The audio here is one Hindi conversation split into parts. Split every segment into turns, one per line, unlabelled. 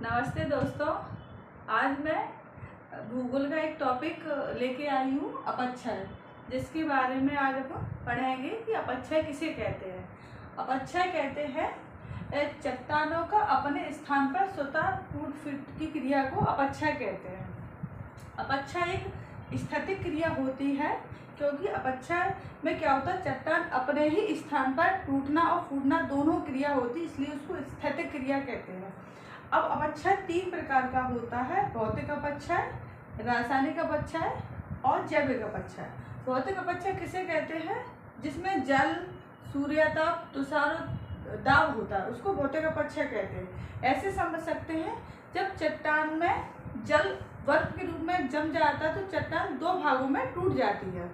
नमस्ते दोस्तों। आज मैं भूगोल का एक टॉपिक लेके आई हूँ, अपक्षय, जिसके बारे में आज अपन पढ़ेंगे कि अपक्षय किसे कहते हैं। अपक्षय कहते हैं चट्टानों का अपने स्थान पर स्वतः टूट फूट की क्रिया को अपक्षय कहते हैं। अपक्षय एक स्थैतिक क्रिया होती है, क्योंकि अपक्षय में क्या होता है, चट्टान अपने ही स्थान पर टूटना और फूटना दोनों क्रिया होती है, इसलिए उसको स्थैतिक क्रिया कहते हैं। अब अपक्षय 3 प्रकार का होता है: भौतिक अपक्षय, रासायनिक अपक्षय और जैविक अपक्षय। भौतिक अपक्षय किसे कहते हैं? जिसमें जल, सूर्यताप, तुषार दाब होता है, उसको भौतिक अपक्षय कहते हैं। ऐसे समझ सकते हैं, जब चट्टान में जल बर्फ के रूप में जम जाता है तो चट्टान 2 भागों में टूट जाती है।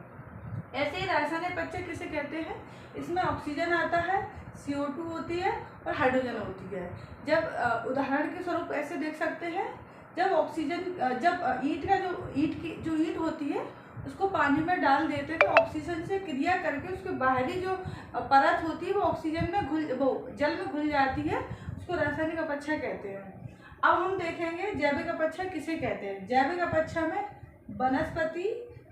ऐसे ही रासायनिक अपक्षय किसे कहते हैं? इसमें ऑक्सीजन आता है, CO2 होती है और हाइड्रोजन होती है। जब उदाहरण के स्वरूप ऐसे देख सकते हैं, जब ऑक्सीजन जब ईंट होती है उसको पानी में डाल देते हैं तो ऑक्सीजन से क्रिया करके उसके बाहरी जो परत होती है वो ऑक्सीजन में जल में घुल जाती है, उसको रासायनिक अपक्षय कहते हैं। अब हम देखेंगे जैविक अपक्षय किसे कहते हैं। जैविक अपक्षय में वनस्पति,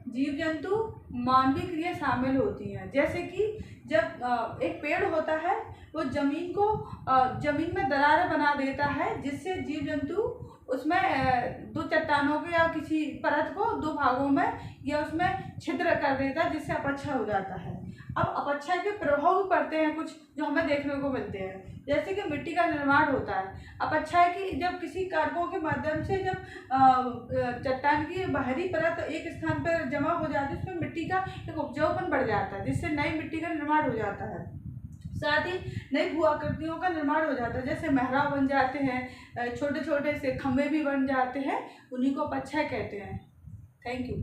जीव जंतु, मानवीय क्रिया शामिल होती हैं। जैसे कि जब एक पेड़ होता है वो जमीन में दरारें बना देता है, जिससे जीव जंतु उसमें 2 चट्टानों के या किसी परत को 2 भागों में या उसमें छिद्र कर देता है, जिससे अपक्षय हो जाता है। अब अपक्षय के प्रभाव भी पड़ते हैं कुछ जो हमें देखने को मिलते हैं, जैसे कि मिट्टी का निर्माण होता है। अपक्षय की जब किसी कारकों के माध्यम से जब चट्टान की बाहरी परत एक स्थान पर जमा हो जाती है, उसमें मिट्टी का एक उपजाऊपन बढ़ जाता है, जिससे नई मिट्टी का निर्माण हो जाता है। साथ ही नई भू आकृतियों का निर्माण हो जाता है, जैसे मेहराब बन जाते हैं, छोटे छोटे से खंभे भी बन जाते हैं, उन्हीं को अपक्षय कहते हैं। Thank you.